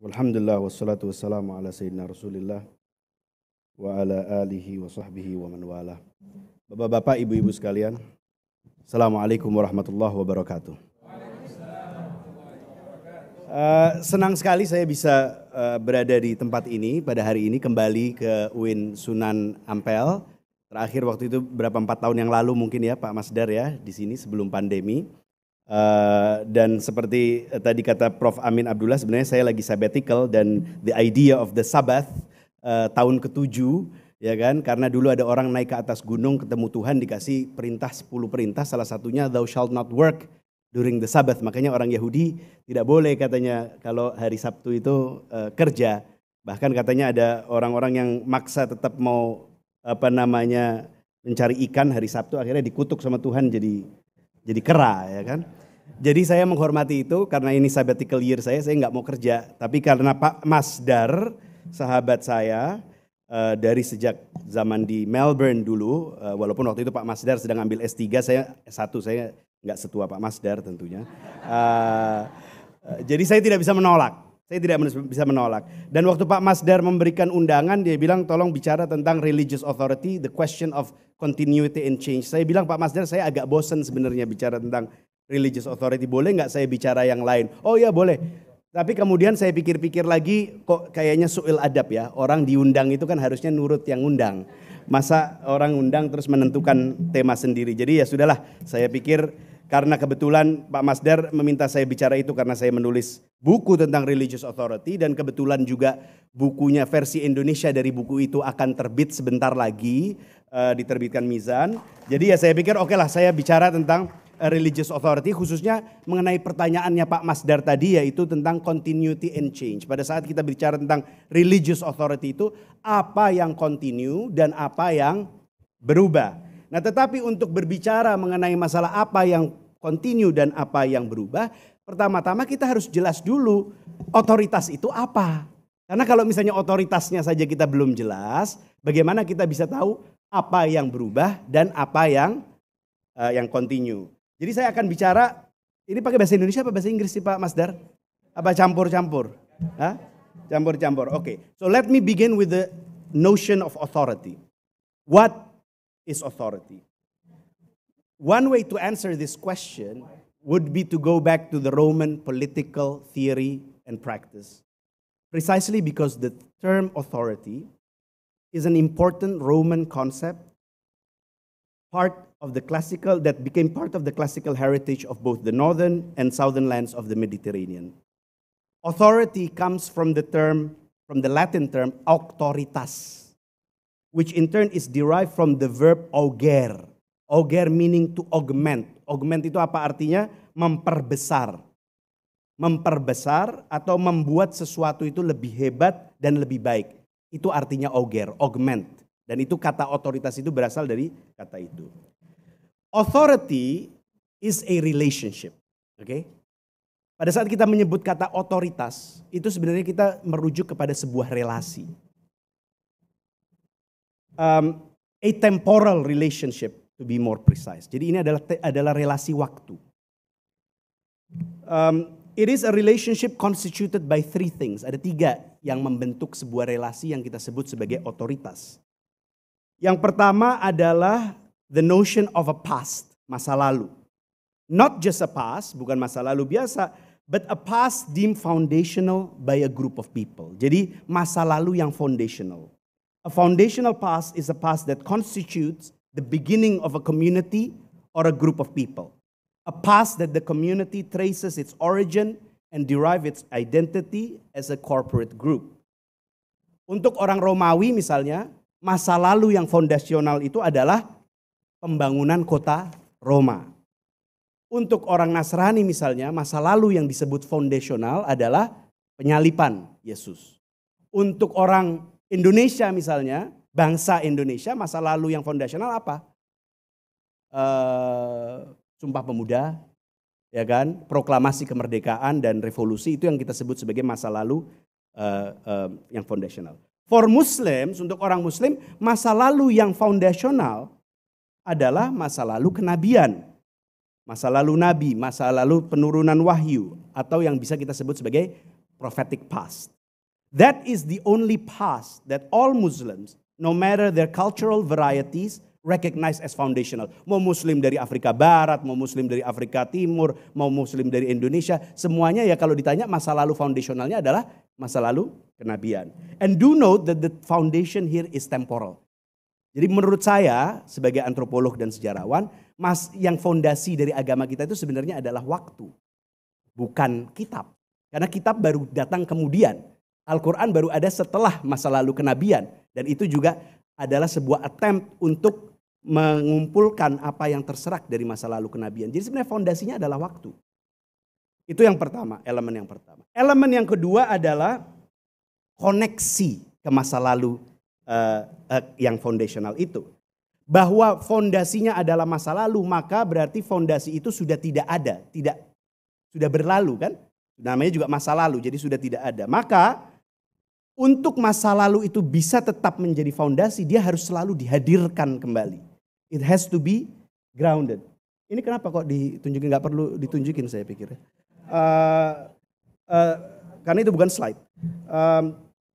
Alhamdulillah wassalatu wassalamu ala sayyidina Rasulillah wa ala alihi wa sahbihi wa man wala. Bapak-bapak, ibu-ibu sekalian, Assalamualaikum warahmatullahi wabarakatuh. Senang sekali saya bisa berada di tempat ini pada hari ini, kembali ke UIN Sunan Ampel. Terakhir waktu itu berapa 4 tahun yang lalu mungkin ya Pak Masdar ya, di sini sebelum pandemi. Dan seperti tadi kata Prof. Amin Abdullah, sebenarnya saya lagi sabbatical dan the idea of the Sabbath tahun ke-7 ya kan, karena dulu ada orang naik ke atas gunung ketemu Tuhan dikasih perintah 10 perintah, salah satunya thou shalt not work during the Sabbath. Makanya orang Yahudi tidak boleh katanya kalau hari Sabtu itu kerja. Bahkan katanya ada orang-orang yang maksa tetap mau mencari ikan hari Sabtu, akhirnya dikutuk sama Tuhan jadi kera ya kan. Jadi saya menghormati itu karena ini sabbatical year saya nggak mau kerja. Tapi karena Pak Masdar, sahabat saya dari sejak zaman di Melbourne dulu, walaupun waktu itu Pak Masdar sedang ambil S3, saya S1, saya nggak setua Pak Masdar tentunya. Jadi saya tidak bisa menolak. Dan waktu Pak Masdar memberikan undangan, dia bilang tolong bicara tentang religious authority, the question of continuity and change. Saya bilang Pak Masdar, saya agak bosen sebenarnya bicara tentang religious authority. Boleh nggak saya bicara yang lain? Oh ya boleh. Tapi kemudian saya pikir-pikir lagi, kok kayaknya su'il adab ya. Orang diundang itu kan harusnya nurut yang undang. Masa orang undang terus menentukan tema sendiri. Jadi ya sudahlah, saya pikir karena kebetulan Pak Masdar meminta saya bicara itu karena saya menulis buku tentang religious authority, dan kebetulan juga bukunya versi Indonesia dari buku itu akan terbit sebentar lagi, diterbitkan Mizan. Jadi ya saya pikir oke lah, saya bicara tentang religious authority, khususnya mengenai pertanyaannya Pak Masdar tadi, yaitu tentang continuity and change. Pada saat kita bicara tentang religious authority itu, apa yang continue dan apa yang berubah. Nah tetapi untuk berbicara mengenai masalah apa yang continue dan apa yang berubah, pertama-tama kita harus jelas dulu otoritas itu apa. Karena kalau misalnya otoritasnya saja kita belum jelas, bagaimana kita bisa tahu apa yang berubah dan apa yang continue. Jadi saya akan bicara, ini pakai bahasa Indonesia apa bahasa Inggris sih Pak Masdar? Apa campur-campur? Campur-campur, oke. So let me begin with the notion of authority. What is authority? One way to answer this question would be to go back to the Roman political theory and practice. Precisely because the term authority is an important Roman concept, that became part of the classical heritage of both the northern and southern lands of the Mediterranean. Authority comes from the Latin term auctoritas, which in turn is derived from the verb auger. Auger meaning to augment. Augment itu apa artinya? Memperbesar. Memperbesar atau membuat sesuatu itu lebih hebat dan lebih baik. Itu artinya auger, augment. Dan itu kata otoritas itu berasal dari kata itu. Authority is a relationship. Okay? Pada saat kita menyebut kata otoritas, itu sebenarnya kita merujuk kepada sebuah relasi. A temporal relationship, to be more precise. Jadi ini adalah relasi waktu. It is a relationship constituted by 3 things. Ada 3 yang membentuk sebuah relasi yang kita sebut sebagai otoritas. Yang pertama adalah the notion of a past, masa lalu. Not just a past, bukan masa lalu biasa, but a past deemed foundational by a group of people. Jadi masa lalu yang foundational. A foundational past is a past that constitutes the beginning of a community or a group of people. A past that the community traces its origin and derive its identity as a corporate group. Untuk orang Romawi misalnya, masa lalu yang fondasional itu adalah pembangunan kota Roma. Untuk orang Nasrani misalnya, masa lalu yang disebut fondasional adalah penyalipan Yesus. Untuk orang Indonesia misalnya, bangsa Indonesia, masa lalu yang fondasional apa? Sumpah Pemuda, ya kan? Proklamasi kemerdekaan dan revolusi, itu yang kita sebut sebagai masa lalu yang fondasional. For Muslims, untuk orang Muslim, masa lalu yang fondasional adalah masa lalu kenabian, masa lalu nabi, masa lalu penurunan wahyu, atau yang bisa kita sebut sebagai prophetic past. That is the only past that all Muslims, no matter their cultural varieties, recognize as foundational. Mau Muslim dari Afrika Barat, mau Muslim dari Afrika Timur, mau Muslim dari Indonesia, semuanya ya kalau ditanya masa lalu foundationalnya adalah masa lalu kenabian. And do note that the foundation here is temporal. Jadi menurut saya sebagai antropolog dan sejarawan, yang fondasi dari agama kita itu sebenarnya adalah waktu, bukan kitab. Karena kitab baru datang kemudian. Al-Quran baru ada setelah masa lalu kenabian. Dan itu juga adalah sebuah attempt untuk mengumpulkan apa yang terserak dari masa lalu kenabian. Jadi sebenarnya fondasinya adalah waktu. Itu yang pertama, elemen yang pertama. Elemen yang kedua adalah koneksi ke masa lalu yang foundational itu. Bahwa fondasinya adalah masa lalu, maka berarti fondasi itu sudah tidak ada, sudah berlalu kan? Namanya juga masa lalu, jadi sudah tidak ada. Maka untuk masa lalu itu bisa tetap menjadi fondasi, dia harus selalu dihadirkan kembali. It has to be grounded. Ini kenapa kok ditunjukin, nggak perlu ditunjukin saya pikir. Karena itu bukan slide.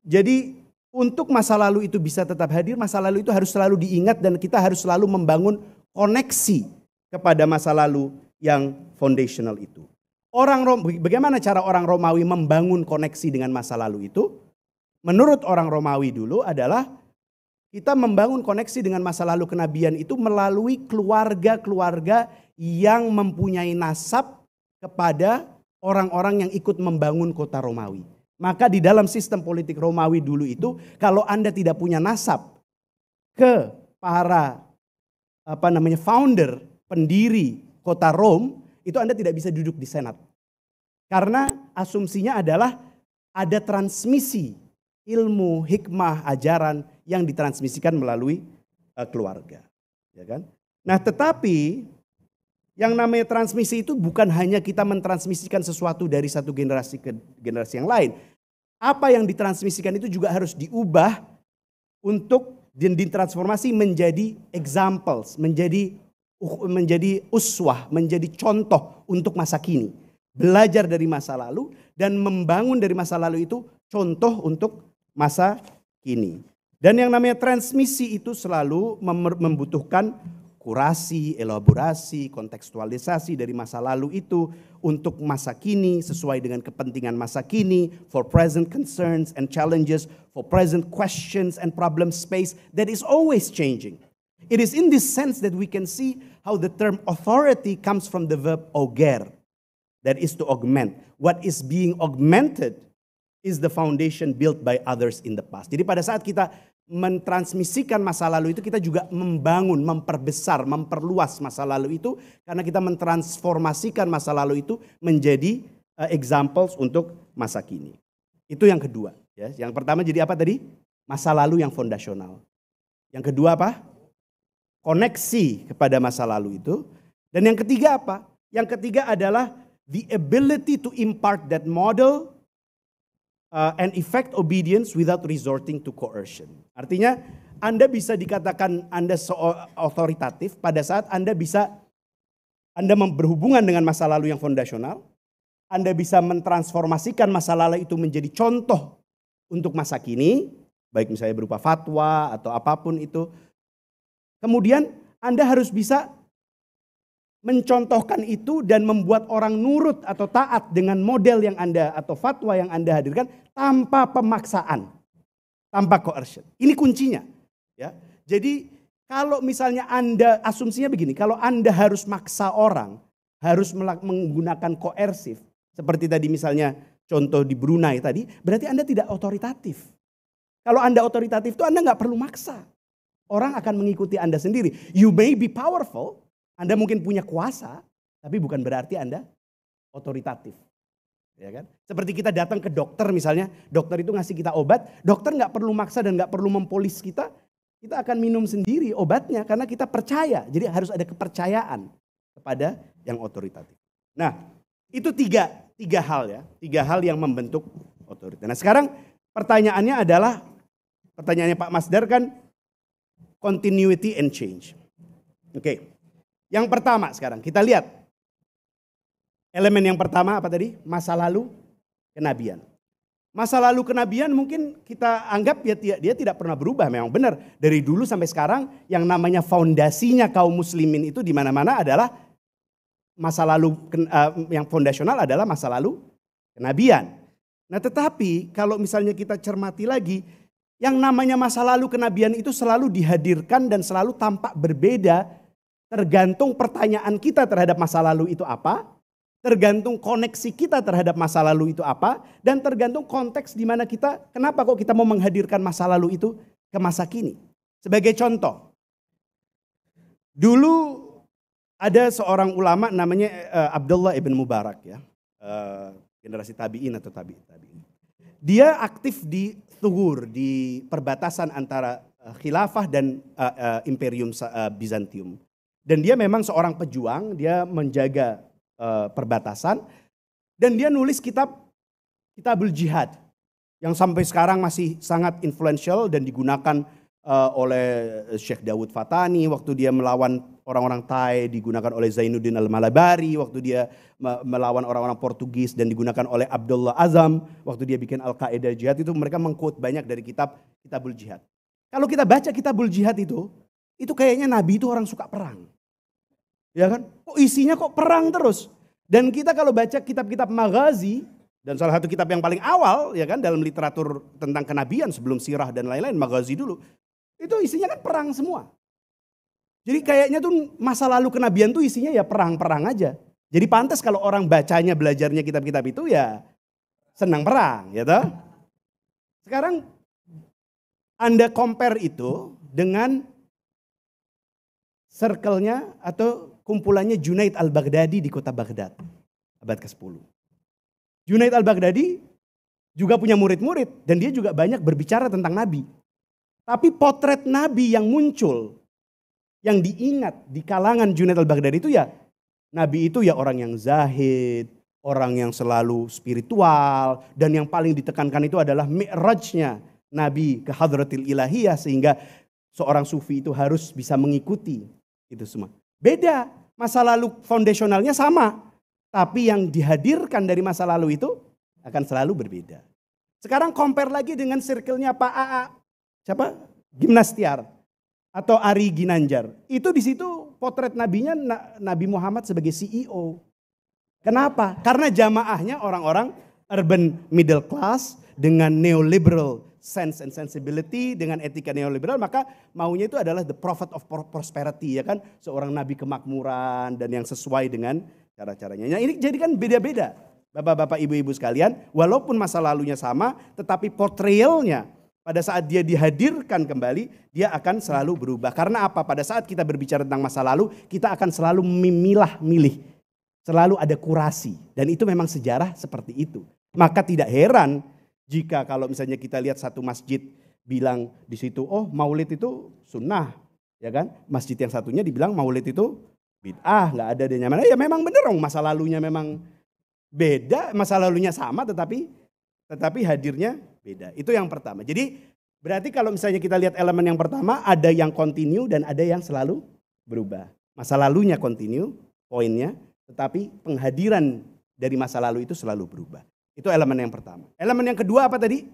Jadi untuk masa lalu itu bisa tetap hadir, masa lalu itu harus selalu diingat dan kita harus selalu membangun koneksi kepada masa lalu yang foundational itu. Bagaimana cara orang Romawi membangun koneksi dengan masa lalu itu? Menurut orang Romawi dulu adalah kita membangun koneksi dengan masa lalu kenabian itu melalui keluarga-keluarga yang mempunyai nasab kepada orang-orang yang ikut membangun kota Romawi. Maka di dalam sistem politik Romawi dulu itu kalau Anda tidak punya nasab ke para founder, pendiri kota Rome, itu Anda tidak bisa duduk di senat. Karena asumsinya adalah ada transmisi ilmu, hikmah, ajaran yang ditransmisikan melalui keluarga, ya kan? Nah, tetapi yang namanya transmisi itu bukan hanya kita mentransmisikan sesuatu dari satu generasi ke generasi yang lain. Apa yang ditransmisikan itu juga harus diubah untuk ditransformasi menjadi examples, menjadi uswah, menjadi contoh untuk masa kini. Belajar dari masa lalu dan membangun dari masa lalu itu contoh untuk masa kini. Dan yang namanya transmisi itu selalu membutuhkan kurasi, elaborasi, kontekstualisasi dari masa lalu itu untuk masa kini sesuai dengan kepentingan masa kini, for present concerns and challenges, for present questions and problem space that is always changing. It is in this sense that we can see how the term authority comes from the verb auger, that is to augment. What is being augmented is the foundation built by others in the past. Jadi pada saat kita mentransmisikan masa lalu itu kita juga membangun, memperbesar, memperluas masa lalu itu karena kita mentransformasikan masa lalu itu menjadi examples untuk masa kini. Itu yang kedua. Ya. Yang pertama jadi apa tadi? Masa lalu yang fondasional. Yang kedua apa? Koneksi kepada masa lalu itu. Dan yang ketiga apa? Yang ketiga adalah the ability to impart that model and effect obedience without resorting to coercion. Artinya Anda bisa dikatakan Anda otoritatif pada saat Anda berhubungan dengan masa lalu yang fondasional. Anda bisa mentransformasikan masa lalu itu menjadi contoh untuk masa kini. Baik misalnya berupa fatwa atau apapun itu. Kemudian Anda harus bisa mencontohkan itu dan membuat orang nurut atau taat dengan model yang Anda atau fatwa yang Anda hadirkan tanpa pemaksaan, tanpa coercion. Ini kuncinya. Ya. Jadi kalau misalnya Anda, asumsinya begini, kalau Anda harus maksa orang, harus menggunakan koersif, seperti tadi misalnya contoh di Brunei tadi, berarti Anda tidak otoritatif. Kalau Anda otoritatif itu Anda nggak perlu maksa. Orang akan mengikuti Anda sendiri. You may be powerful, Anda mungkin punya kuasa, tapi bukan berarti Anda otoritatif. Ya kan? Seperti kita datang ke dokter misalnya, dokter itu ngasih kita obat, dokter nggak perlu maksa dan nggak perlu mempolis kita akan minum sendiri obatnya karena kita percaya. Jadi harus ada kepercayaan kepada yang otoritatif. Nah, itu tiga hal ya, tiga hal yang membentuk otoritas. Nah, sekarang pertanyaannya adalah, pertanyaannya Pak Masdar kan continuity and change. Oke. Yang pertama sekarang kita lihat. Elemen yang pertama apa tadi? Masa lalu kenabian. Masa lalu kenabian mungkin kita anggap dia tidak pernah berubah, memang benar. Dari dulu sampai sekarang yang namanya fondasinya kaum muslimin itu di mana-mana adalah masa lalu yang fondasional adalah masa lalu kenabian. Nah tetapi kalau misalnya kita cermati lagi, yang namanya masa lalu kenabian itu selalu dihadirkan dan selalu tampak berbeda tergantung pertanyaan kita terhadap masa lalu itu apa, tergantung koneksi kita terhadap masa lalu itu apa, dan tergantung konteks di mana kita, kenapa kok kita mau menghadirkan masa lalu itu ke masa kini. Sebagai contoh, dulu ada seorang ulama namanya Abdullah ibn Mubarak ya, generasi tabi'in atau tabi'in. Dia aktif di Thughur, di perbatasan antara khilafah dan imperium Bizantium. Dan dia memang seorang pejuang, dia menjaga perbatasan, dan dia nulis Kitabul Jihad yang sampai sekarang masih sangat influential dan digunakan oleh Syekh Dawud Fatani waktu dia melawan orang-orang Thai, digunakan oleh Zainuddin Al-Malabari waktu dia melawan orang-orang Portugis, dan digunakan oleh Abdullah Azam waktu dia bikin Al-Qaeda Jihad. Itu mereka mengquote banyak dari Kitabul Jihad. Kalau kita baca Kitabul Jihad itu kayaknya Nabi itu orang suka perang. Ya kan? Kok isinya kok perang terus? Dan kita kalau baca kitab-kitab Maghazi, dan salah satu kitab yang paling awal ya kan dalam literatur tentang kenabian sebelum sirah dan lain-lain, Maghazi dulu, itu isinya kan perang semua. Jadi kayaknya tuh masa lalu kenabian tuh isinya ya perang-perang aja. Jadi pantas kalau orang bacanya, belajarnya kitab-kitab itu ya senang perang, ya toh? Sekarang Anda compare itu dengan circle-nya atau kumpulannya Junaid al-Baghdadi di kota Baghdad, abad ke-10. Junaid al-Baghdadi juga punya murid-murid dan dia juga banyak berbicara tentang Nabi. Tapi potret Nabi yang muncul, yang diingat di kalangan Junaid al-Baghdadi itu ya, Nabi itu ya orang yang zahid, orang yang selalu spiritual, dan yang paling ditekankan itu adalah mi'rajnya Nabi ke hadratil ilahiyah, sehingga seorang sufi itu harus bisa mengikuti itu semua. Beda, masa lalu foundationalnya sama, tapi yang dihadirkan dari masa lalu itu akan selalu berbeda. Sekarang compare lagi dengan circle-nya Pak AA, siapa? Gimnastiar atau Ari Ginanjar. Itu di situ potret nabinya Nabi Muhammad sebagai CEO. Kenapa? Karena jamaahnya orang-orang urban middle class dengan neoliberal sense and sensibility, dengan etika neoliberal, maka maunya itu adalah the prophet of prosperity, ya kan, seorang nabi kemakmuran dan yang sesuai dengan cara-caranya. Nah ini jadi kan beda-beda, bapak-bapak, ibu-ibu sekalian, walaupun masa lalunya sama, tetapi portrayalnya pada saat dia dihadirkan kembali, dia akan selalu berubah. Karena apa? Pada saat kita berbicara tentang masa lalu, kita akan selalu memilah-milih, selalu ada kurasi, dan itu memang sejarah seperti itu. Maka tidak heran jika kalau misalnya kita lihat satu masjid bilang di situ, oh maulid itu sunnah, ya kan? Masjid yang satunya dibilang maulid itu bid'ah, nggak ada adanya mana. Ya memang bener dong, masa lalunya memang beda, masa lalunya sama, tetapi hadirnya beda. Itu yang pertama. Jadi berarti kalau misalnya kita lihat elemen yang pertama, ada yang continue dan ada yang selalu berubah. Masa lalunya continue, poinnya, tetapi penghadiran dari masa lalu itu selalu berubah. Itu elemen yang pertama. Elemen yang kedua apa tadi?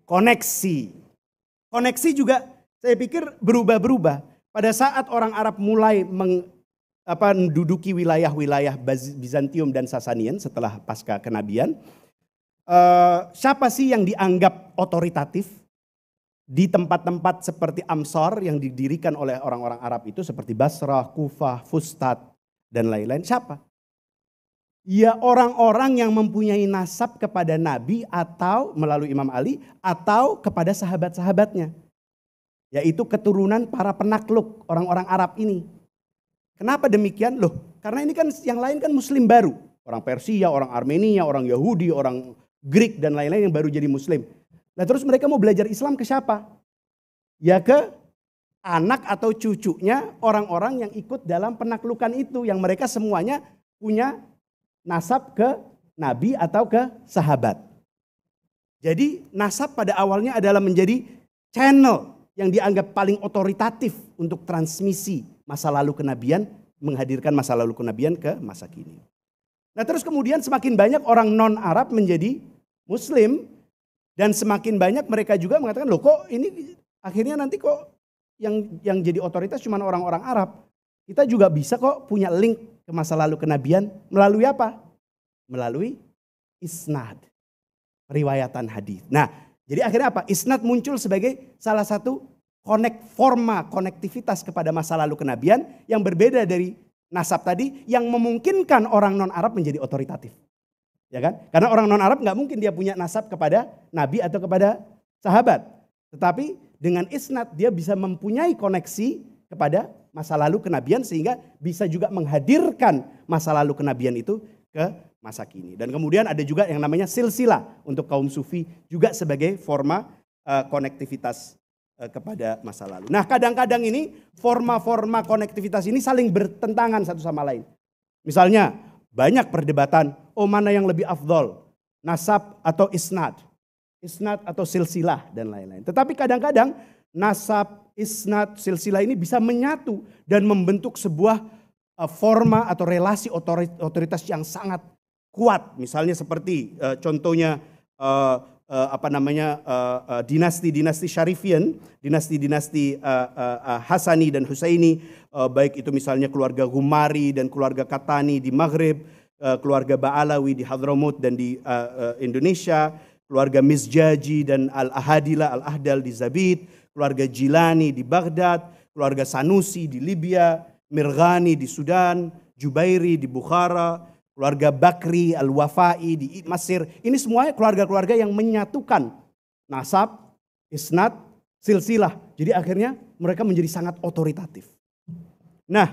Koneksi. Koneksi juga saya pikir berubah-berubah. Pada saat orang Arab mulai menduduki wilayah-wilayah Bizantium dan Sasanian setelah pasca kenabian, siapa sih yang dianggap otoritatif di tempat-tempat seperti Amsar yang didirikan oleh orang-orang Arab itu, seperti Basrah, Kufah, Fustat, dan lain-lain? Siapa? Ya orang-orang yang mempunyai nasab kepada Nabi atau melalui Imam Ali atau kepada sahabat-sahabatnya. Yaitu keturunan para penakluk orang-orang Arab ini. Kenapa demikian? Loh, karena ini kan yang lain kan muslim baru. Orang Persia, orang Armenia, orang Yahudi, orang Greek dan lain-lain yang baru jadi muslim. Nah terus mereka mau belajar Islam ke siapa? Ya ke anak atau cucunya orang-orang yang ikut dalam penaklukan itu. Yang mereka semuanya punya nasab ke Nabi atau ke sahabat. Jadi nasab pada awalnya adalah menjadi channel yang dianggap paling otoritatif untuk transmisi masa lalu kenabian, menghadirkan masa lalu kenabian ke masa kini. Nah terus kemudian semakin banyak orang non-Arab menjadi Muslim. Dan semakin banyak mereka juga mengatakan, loh kok ini akhirnya nanti kok yang jadi otoritas cuma orang-orang Arab. Kita juga bisa kok punya link ke masa lalu kenabian melalui apa? Melalui isnad, riwayatan hadis. Nah, jadi akhirnya apa? Isnad muncul sebagai salah satu konektivitas kepada masa lalu kenabian yang berbeda dari nasab tadi yang memungkinkan orang non-Arab menjadi otoritatif. Ya kan? Karena orang non-Arab nggak mungkin dia punya nasab kepada nabi atau kepada sahabat. Tetapi dengan isnad dia bisa mempunyai koneksi kepada masa lalu kenabian sehingga bisa juga menghadirkan masa lalu kenabian itu ke masa kini. Dan kemudian ada juga yang namanya silsilah untuk kaum sufi juga sebagai forma konektivitas kepada masa lalu. Nah, kadang-kadang ini forma-forma konektivitas ini saling bertentangan satu sama lain. Misalnya banyak perdebatan, mana yang lebih afdol, nasab atau isnad atau silsilah dan lain-lain. Tetapi kadang-kadang nasab, isnad, silsilah ini bisa menyatu dan membentuk sebuah forma atau relasi otoritas yang sangat kuat. Misalnya seperti contohnya dinasti-dinasti Syarifian, dinasti-dinasti Hasani dan Husaini, baik itu misalnya keluarga Ghumari dan keluarga Katani di Maghrib, keluarga Ba'alawi di Hadramut dan di Indonesia, keluarga Mizjaji dan Al-Ahadila, Al-Ahdal di Zabid, keluarga Jilani di Baghdad, keluarga Sanusi di Libya, Mirghani di Sudan, Jubairi di Bukhara, keluarga Bakri, Al-Wafai di Mesir. Ini semuanya keluarga-keluarga yang menyatukan nasab, isnad, silsilah. Jadi akhirnya mereka menjadi sangat otoritatif. Nah,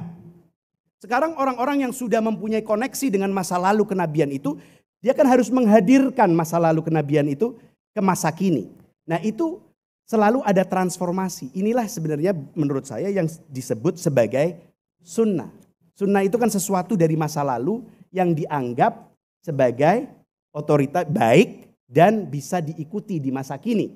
sekarang orang-orang yang sudah mempunyai koneksi dengan masa lalu kenabian itu, dia kan harus menghadirkan masa lalu kenabian itu ke masa kini. Nah, itu selalu ada transformasi. Inilah sebenarnya menurut saya yang disebut sebagai sunnah. Sunnah itu kan sesuatu dari masa lalu yang dianggap sebagai otoritas baik dan bisa diikuti di masa kini.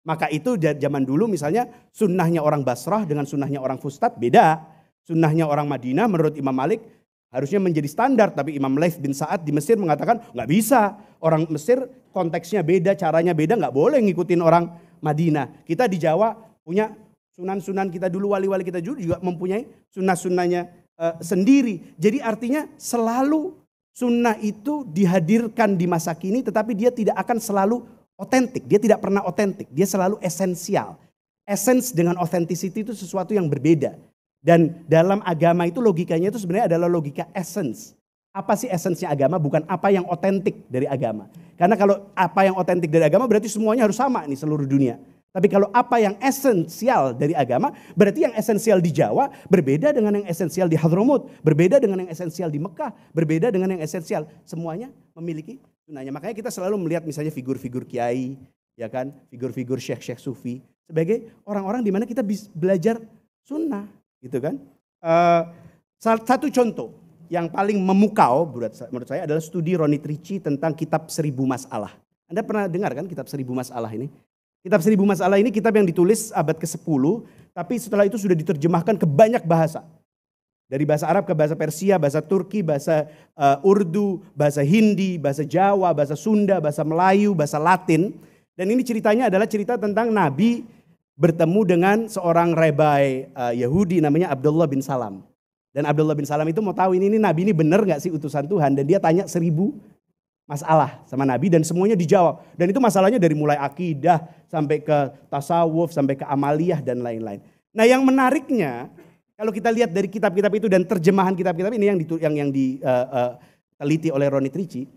Maka itu zaman dulu misalnya sunnahnya orang Basrah dengan sunnahnya orang Fustat beda. Sunnahnya orang Madinah menurut Imam Malik harusnya menjadi standar. Tapi Imam Laits bin Sa'ad di Mesir mengatakan nggak bisa. Orang Mesir konteksnya beda, caranya beda, nggak boleh ngikutin orang Madinah. Kita di Jawa punya sunan-sunan kita dulu, wali-wali kita dulu juga mempunyai sunnah-sunnahnya sendiri. Jadi artinya selalu sunnah itu dihadirkan di masa kini tetapi dia tidak akan selalu otentik. Dia tidak pernah otentik, dia selalu esensial. Essence dengan authenticity itu sesuatu yang berbeda. Dan dalam agama itu logikanya itu sebenarnya adalah logika essence. Apa sih esensinya agama? Bukan apa yang otentik dari agama. Karena kalau apa yang otentik dari agama berarti semuanya harus sama nih seluruh dunia. Tapi kalau apa yang esensial dari agama, berarti yang esensial di Jawa berbeda dengan yang esensial di Hadramut, berbeda dengan yang esensial di Mekah, berbeda dengan yang esensial. Semuanya memiliki sunnahnya. Makanya kita selalu melihat misalnya figur-figur kiai, ya kan, figur-figur syekh-syekh sufi sebagai orang-orang di mana kita bisa belajar sunnah, gitu kan. Satu contoh yang paling memukau menurut saya adalah studi Ronit Ricci tentang kitab 1000 Masalah. Anda pernah dengar kan kitab 1000 Masalah ini? Kitab 1000 Masalah ini kitab yang ditulis abad ke-10, tapi setelah itu sudah diterjemahkan ke banyak bahasa. Dari bahasa Arab ke bahasa Persia, bahasa Turki, bahasa Urdu, bahasa Hindi, bahasa Jawa, bahasa Sunda, bahasa Melayu, bahasa Latin. Dan ini ceritanya adalah cerita tentang Nabi bertemu dengan seorang rabai Yahudi namanya Abdullah bin Salam. Dan Abdullah bin Salam itu mau tahu ini Nabi ini benar gak sih utusan Tuhan. Dan dia tanya 1000 masalah sama Nabi dan semuanya dijawab. Dan itu masalahnya dari mulai akidah sampai ke tasawuf, sampai ke amaliyah dan lain-lain. Nah yang menariknya kalau kita lihat dari kitab-kitab itu dan terjemahan kitab-kitab ini yang diteliti oleh Ronit Ricci.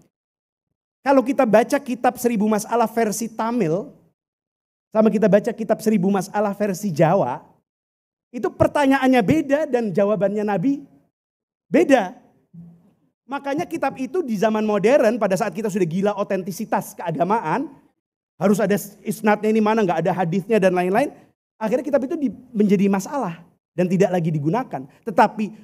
Kalau kita baca kitab 1000 Masalah versi Tamil sama kita baca kitab 1000 Masalah versi Jawa, itu pertanyaannya beda dan jawabannya Nabi beda. Makanya kitab itu di zaman modern pada saat kita sudah gila otentisitas keagamaan, harus ada isnadnya ini mana, nggak ada hadisnya dan lain-lain. Akhirnya kitab itu menjadi masalah dan tidak lagi digunakan. Tetapi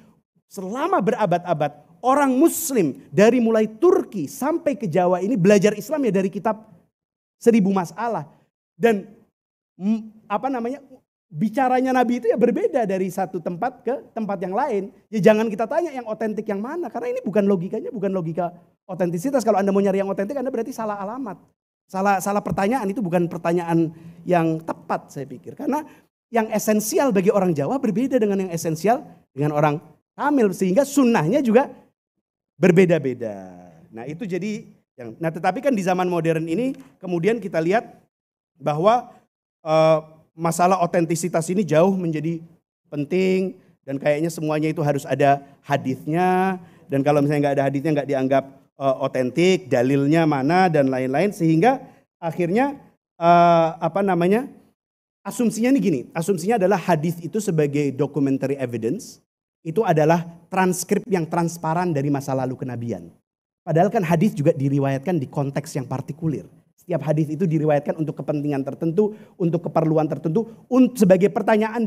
selama berabad-abad orang Muslim dari mulai Turki sampai ke Jawa ini belajar Islam ya dari kitab 1000 Masalah. Dan bicaranya Nabi itu ya berbeda dari satu tempat ke tempat yang lain. Ya jangan kita tanya yang otentik yang mana. Karena ini bukan logikanya, bukan logika otentisitas. Kalau Anda mau nyari yang otentik Anda berarti salah alamat. salah pertanyaan itu bukan pertanyaan yang tepat saya pikir. Karena yang esensial bagi orang Jawa berbeda dengan yang esensial dengan orang Tamil. Sehingga sunnahnya juga berbeda-beda. Nah itu jadi, tetapi kan di zaman modern ini kemudian kita lihat bahwa masalah otentisitas ini jauh menjadi penting. Dan kayaknya semuanya itu harus ada hadisnya. Dan kalau misalnya nggak ada hadisnya nggak dianggap otentik, dalilnya mana dan lain-lain. Sehingga akhirnya asumsinya nih gini, asumsinya adalah hadis itu sebagai documentary evidence, itu adalah transkrip yang transparan dari masa lalu kenabian. Padahal kan hadis juga diriwayatkan di konteks yang partikulir. Setiap hadis itu diriwayatkan untuk kepentingan tertentu, untuk keperluan tertentu, sebagai pertanyaan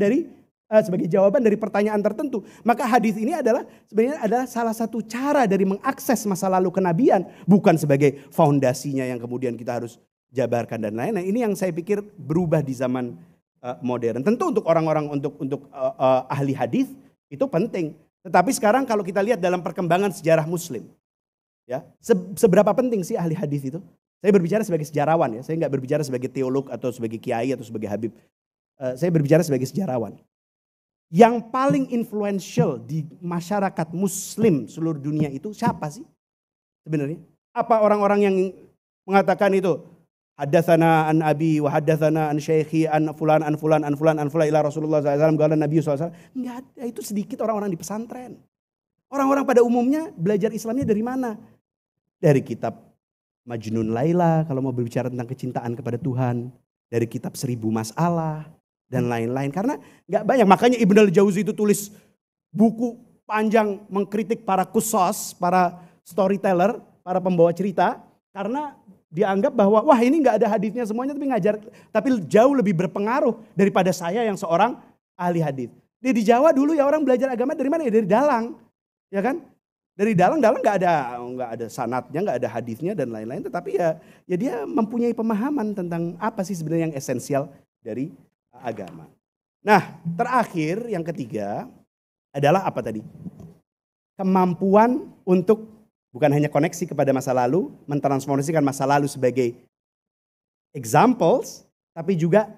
sebagai jawaban dari pertanyaan tertentu. Maka hadis ini sebenarnya adalah salah satu cara dari mengakses masa lalu kenabian, bukan sebagai fondasinya yang kemudian kita harus jabarkan dan lain-lain. Nah, ini yang saya pikir berubah di zaman modern. Tentu untuk orang-orang untuk ahli hadis itu penting. Tetapi sekarang kalau kita lihat dalam perkembangan sejarah Muslim, ya seberapa penting sih ahli hadis itu? Saya berbicara sebagai sejarawan ya. Saya nggak berbicara sebagai teolog atau sebagai kiai atau sebagai habib. Saya berbicara sebagai sejarawan. Yang paling influential di masyarakat Muslim seluruh dunia itu siapa sih sebenarnya? Apa orang-orang yang mengatakan itu? Haddatsana an abi wa haddatsana an syaikhi an fulan an fulan an fulan an fulan ila Rasulullah SAW qala Nabi SAW. Enggak ada, itu sedikit orang-orang di pesantren. Orang-orang pada umumnya belajar Islamnya dari mana? Dari kitab Majnun Laila kalau mau berbicara tentang kecintaan kepada Tuhan, dari kitab 1000 Masalah dan lain-lain. Karena enggak banyak, makanya Ibn al-Jauzi itu tulis buku panjang mengkritik para qusas, para storyteller, para pembawa cerita, karena dianggap bahwa wah ini nggak ada hadisnya semuanya tapi jauh lebih berpengaruh daripada saya yang seorang ahli hadis. Di Jawa dulu ya orang belajar agama dari mana ya? Dari dalang, ya kan? Dari dalang nggak ada sanadnya, nggak ada hadisnya dan lain-lain. Tetapi ya dia mempunyai pemahaman tentang apa sih sebenarnya yang esensial dari agama. Nah terakhir yang ketiga adalah apa tadi? Kemampuan untuk bukan hanya koneksi kepada masa lalu, mentransformasikan masa lalu sebagai examples, tapi juga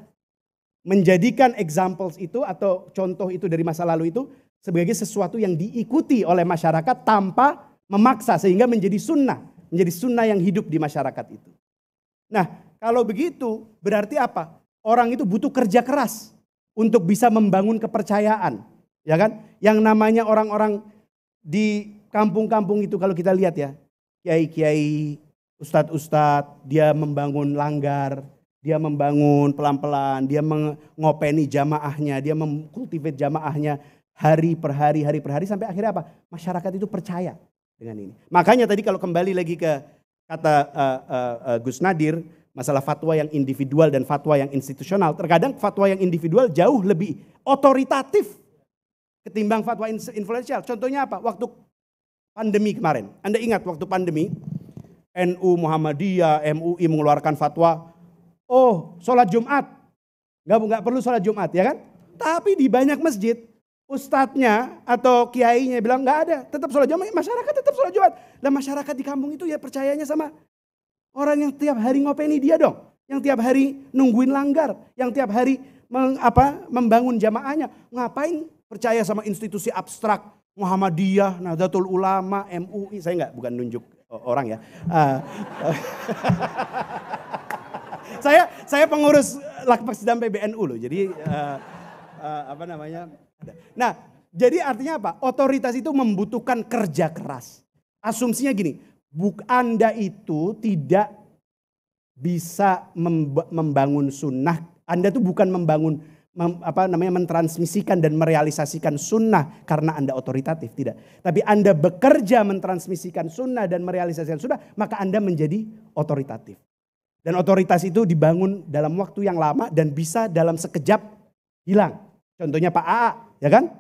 menjadikan examples itu atau contoh itu dari masa lalu itu sebagai sesuatu yang diikuti oleh masyarakat tanpa memaksa sehingga menjadi sunnah yang hidup di masyarakat itu. Nah kalau begitu berarti apa? Orang itu butuh kerja keras untuk bisa membangun kepercayaan, ya kan? Yang namanya orang-orang di kampung-kampung itu kalau kita lihat ya, kiai-kiai, ustadz-ustadz, dia membangun langgar, dia membangun pelan-pelan, dia mengopeni jamaahnya, dia mengkultivate jamaahnya hari per hari sampai akhirnya apa? Masyarakat itu percaya dengan ini. Makanya tadi kalau kembali lagi ke kata Gus Nadir, masalah fatwa yang individual dan fatwa yang institusional, terkadang fatwa yang individual jauh lebih otoritatif ketimbang fatwa influensial. Contohnya apa? Waktu pandemi kemarin, Anda ingat waktu pandemi, NU, Muhammadiyah, MUI mengeluarkan fatwa, oh sholat Jumat, nggak perlu sholat Jumat ya kan? Tapi di banyak masjid, ustadznya atau kiainya bilang nggak ada, tetap sholat Jumat, masyarakat tetap sholat Jumat. Dan masyarakat di kampung itu ya percayanya sama orang yang tiap hari ngopeni dia dong, yang tiap hari nungguin langgar, yang tiap hari membangun jamaahnya. Ngapain percaya sama institusi abstrak, Muhammadiyah, Nahdlatul Ulama, MUI, bukan nunjuk orang ya. Saya pengurus Lakpaksidam PBNU loh, jadi Nah, jadi artinya apa? Otoritas itu membutuhkan kerja keras. Asumsinya gini, Anda itu tidak bisa membangun sunnah. Anda tuh bukan mentransmisikan dan merealisasikan sunnah karena Anda otoritatif, tidak. Tapi Anda bekerja mentransmisikan sunnah dan merealisasikan sunnah, maka Anda menjadi otoritatif. Dan otoritas itu dibangun dalam waktu yang lama dan bisa dalam sekejap hilang. Contohnya Pak AA, ya kan?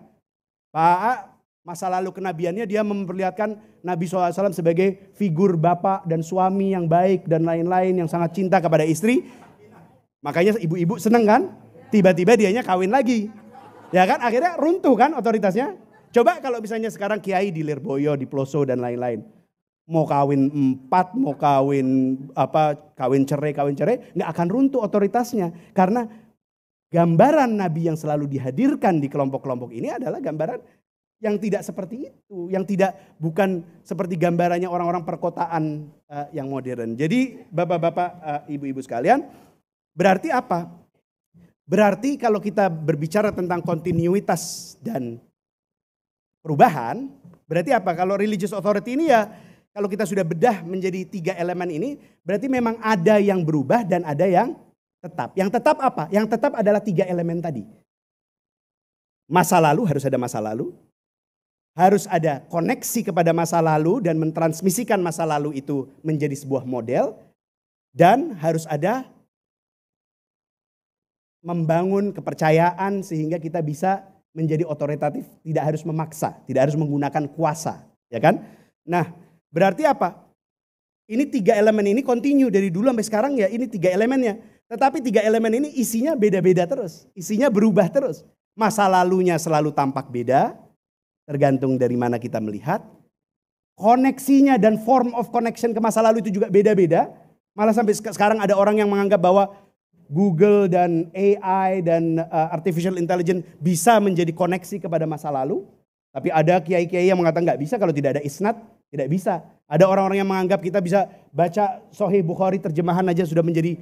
Pak AA masa lalu kenabiannya dia memperlihatkan Nabi SAW sebagai figur bapak dan suami yang baik dan lain-lain yang sangat cinta kepada istri. Makanya ibu-ibu seneng kan? Tiba-tiba dianya kawin lagi. Ya kan akhirnya runtuh kan otoritasnya. Coba kalau misalnya sekarang kiai di Lirboyo, di Ploso dan lain-lain. mau kawin 4, mau kawin cerai, nggak akan runtuh otoritasnya. Karena gambaran Nabi yang selalu dihadirkan di kelompok-kelompok ini adalah gambaran yang tidak seperti itu, yang bukan seperti gambarannya orang-orang perkotaan yang modern. Jadi bapak-bapak, ibu-ibu sekalian, berarti apa? Berarti kalau kita berbicara tentang kontinuitas dan perubahan, berarti apa? Kalau religious authority ini ya, kalau kita sudah bedah menjadi 3 elemen ini, berarti memang ada yang berubah dan ada yang tetap. Yang tetap apa? Yang tetap adalah 3 elemen tadi. Masa lalu, harus ada masa lalu. Harus ada koneksi kepada masa lalu dan mentransmisikan masa lalu itu menjadi sebuah model. Dan harus ada membangun kepercayaan sehingga kita bisa menjadi otoritatif, tidak harus memaksa, tidak harus menggunakan kuasa, ya kan? Nah, berarti apa? Ini 3 elemen ini continue dari dulu sampai sekarang ya, ini 3 elemennya. Tetapi 3 elemen ini isinya beda-beda terus, isinya berubah terus. Masa lalunya selalu tampak beda, tergantung dari mana kita melihat. Koneksinya dan form of connection ke masa lalu itu juga beda-beda. Malah sampai sekarang ada orang yang menganggap bahwa Google dan AI dan artificial intelligence bisa menjadi koneksi kepada masa lalu. Tapi ada kiai-kiai yang mengatakan nggak bisa kalau tidak ada isnad, tidak bisa. Ada orang-orang yang menganggap kita bisa baca Sahih Bukhari terjemahan aja sudah menjadi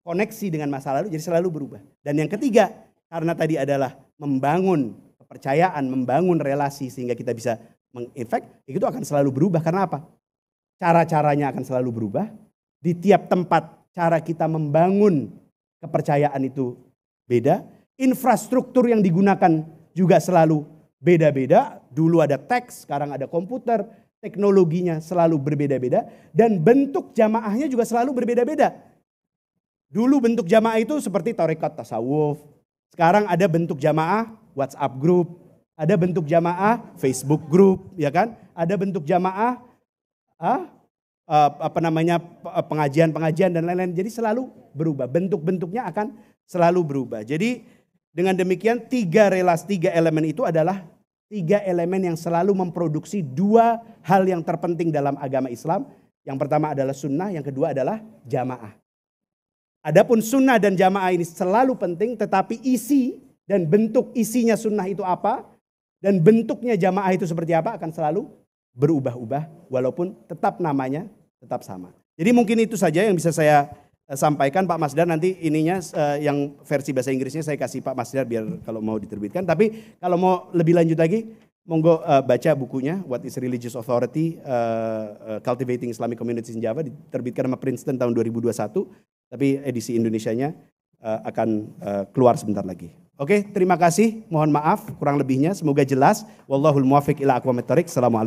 koneksi dengan masa lalu, jadi selalu berubah. Dan yang ketiga, karena tadi adalah membangun kepercayaan, membangun relasi sehingga kita bisa menginfek, itu akan selalu berubah. Karena apa? Cara-caranya akan selalu berubah. Di tiap tempat cara kita membangun kepercayaan itu beda. Infrastruktur yang digunakan juga selalu beda-beda. Dulu ada teks, sekarang ada komputer. Teknologinya selalu berbeda-beda. Dan bentuk jamaahnya juga selalu berbeda-beda. Dulu bentuk jamaah itu seperti tarekat tasawuf. Sekarang ada bentuk jamaah WhatsApp group. Ada bentuk jamaah Facebook group, ya kan? Ada bentuk jamaah pengajian-pengajian dan lain-lain. Jadi selalu berubah. Bentuk-bentuknya akan selalu berubah. Jadi dengan demikian 3 elemen itu adalah 3 elemen yang selalu memproduksi 2 hal yang terpenting dalam agama Islam. Yang pertama adalah sunnah, yang kedua adalah jamaah. Adapun sunnah dan jamaah ini selalu penting, tetapi isi dan bentuk isinya sunnah itu apa, dan bentuknya jamaah itu seperti apa akan selalu berubah-ubah, walaupun tetap namanya tetap sama. Jadi mungkin itu saja yang bisa saya sampaikan Pak Masdar. Nanti ininya yang versi bahasa Inggrisnya saya kasih Pak Masdar biar kalau mau diterbitkan. Tapi kalau mau lebih lanjut lagi, monggo baca bukunya What is Religious Authority, Cultivating Islamic Communities in Java, diterbitkan sama Princeton tahun 2021. Tapi edisi Indonesianya akan keluar sebentar lagi. Oke, terima kasih. Mohon maaf kurang lebihnya. Semoga jelas. Wallahul muwaffiq ila aqwamit thoriq. Assalamualaikum.